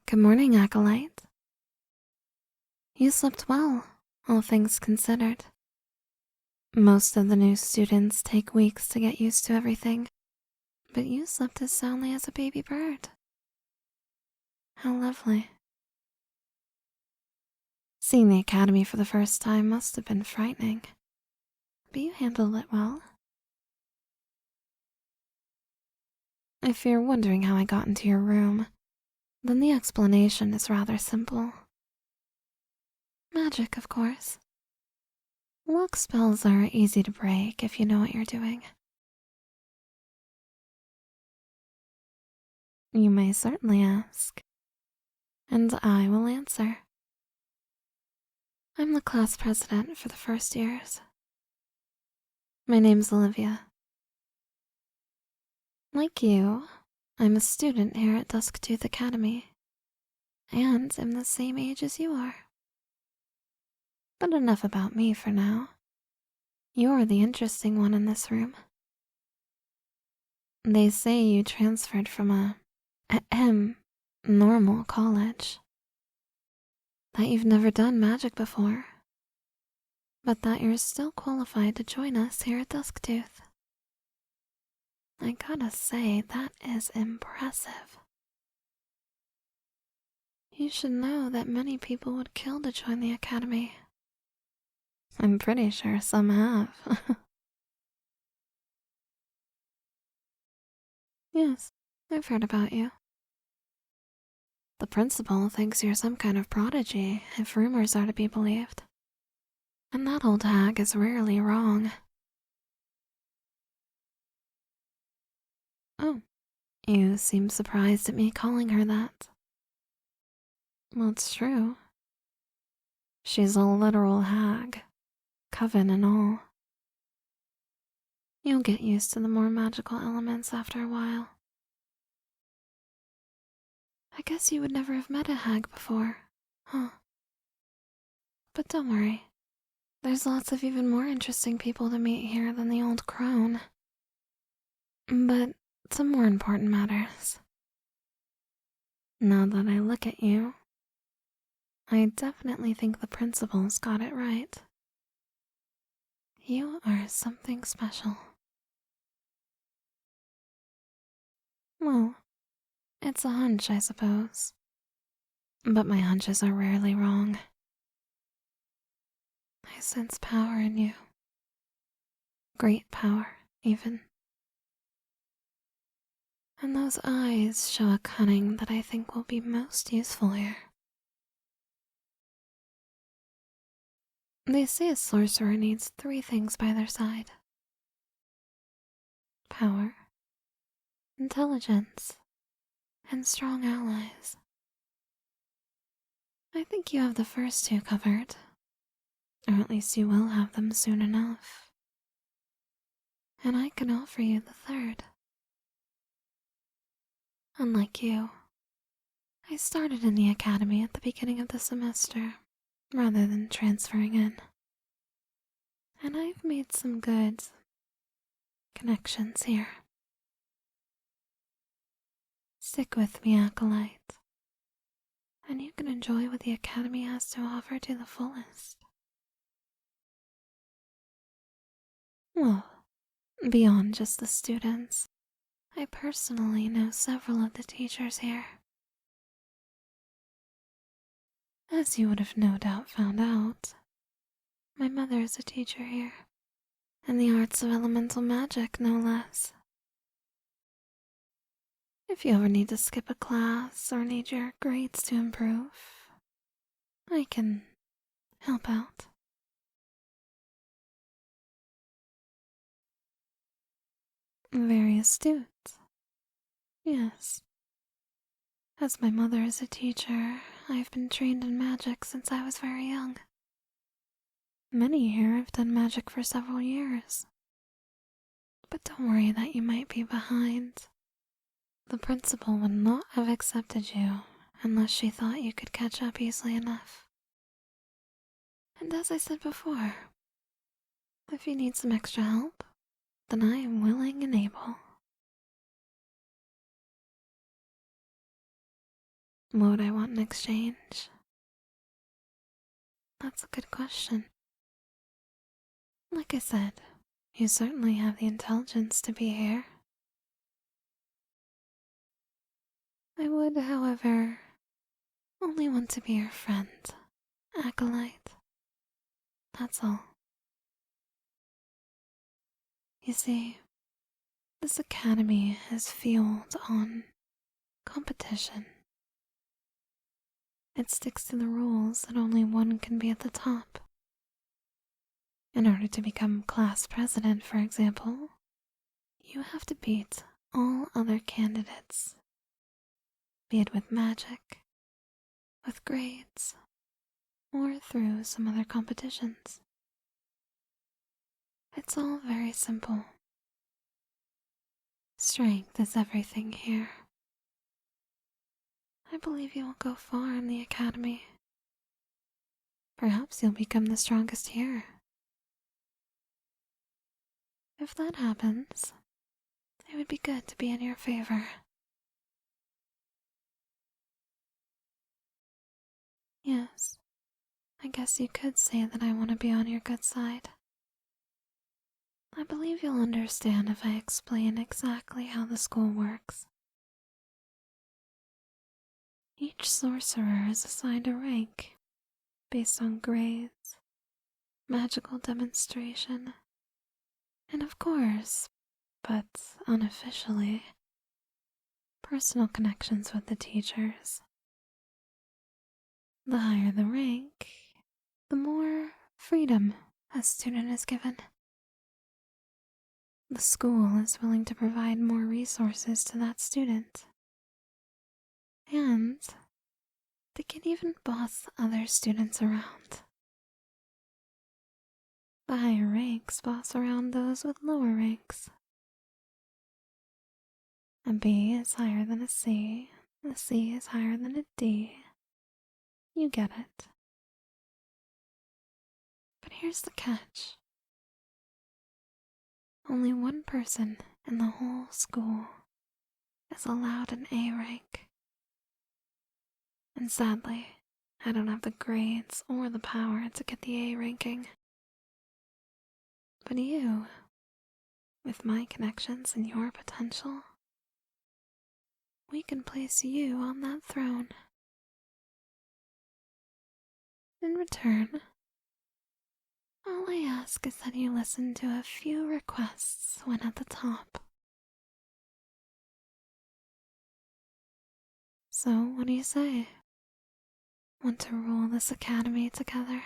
Good morning, Acolyte. You slept well, all things considered. Most of the new students take weeks to get used to everything, but you slept as soundly as a baby bird. How lovely. Seeing the academy for the first time must have been frightening, but you handled it well. If you're wondering how I got into your room, then the explanation is rather simple. Magic, of course. Lock spells are easy to break if you know what you're doing. You may certainly ask, and I will answer. I'm the class president for the first years. My name's Olivia. Like you, I'm a student here at Dusktooth Academy, and I'm the same age as you are. But enough about me for now. You're the interesting one in this room. They say you transferred from a normal college. That you've never done magic before, but that you're still qualified to join us here at Dusktooth. I gotta say, that is impressive. You should know that many people would kill to join the academy. I'm pretty sure some have. Yes, I've heard about you. The principal thinks you're some kind of prodigy, if rumors are to be believed. And that old hag is rarely wrong. Oh, you seem surprised at me calling her that. Well, it's true. She's a literal hag, coven and all. You'll get used to the more magical elements after a while. I guess you would never have met a hag before, huh? But don't worry. There's lots of even more interesting people to meet here than the old crone. But some more important matters. Now that I look at you, I definitely think the principal's got it right. You are something special. Well, it's a hunch, I suppose. But my hunches are rarely wrong. I sense power in you. Great power, even. And those eyes show a cunning that I think will be most useful here. They say a sorcerer needs 3 things by their side: power, intelligence, and strong allies. I think you have the first 2 covered, or at least you will have them soon enough. And I can offer you the 3rd. Unlike you, I started in the academy at the beginning of the semester, rather than transferring in. And I've made some good connections here. Stick with me, Acolyte, and you can enjoy what the academy has to offer to the fullest. Well, beyond just the students, I personally know several of the teachers here. As you would have no doubt found out, my mother is a teacher here, in the arts of elemental magic, no less. If you ever need to skip a class or need your grades to improve, I can help out. Very astute. Yes. As my mother is a teacher, I've been trained in magic since I was very young. Many here have done magic for several years. But don't worry that you might be behind. The principal would not have accepted you unless she thought you could catch up easily enough. And as I said before, if you need some extra help, then I am willing and able. What would I want in exchange? That's a good question. Like I said, you certainly have the intelligence to be here. I would, however, only want to be your friend, acolyte. That's all. You see, this academy is fueled on competition. It sticks to the rules that only one can be at the top. In order to become class president, for example, you have to beat all other candidates, be it with magic, with grades, or through some other competitions. It's all very simple. Strength is everything here. I believe you will go far in the academy. Perhaps you'll become the strongest here. If that happens, it would be good to be in your favor. Yes, I guess you could say that I want to be on your good side. I believe you'll understand if I explain exactly how the school works. Each sorcerer is assigned a rank based on grades, magical demonstration, and of course, but unofficially, personal connections with the teachers. The higher the rank, the more freedom a student is given. The school is willing to provide more resources to that student. And they can even boss other students around. The higher ranks boss around those with lower ranks. A B is higher than a C is higher than a D. You get it. But here's the catch. Only one person in the whole school is allowed an A rank. And sadly, I don't have the grades or the power to get the A ranking. But you, with my connections and your potential, we can place you on that throne. In return, all I ask is that you listen to a few requests when at the top. So, what do you say? Want to rule this academy together?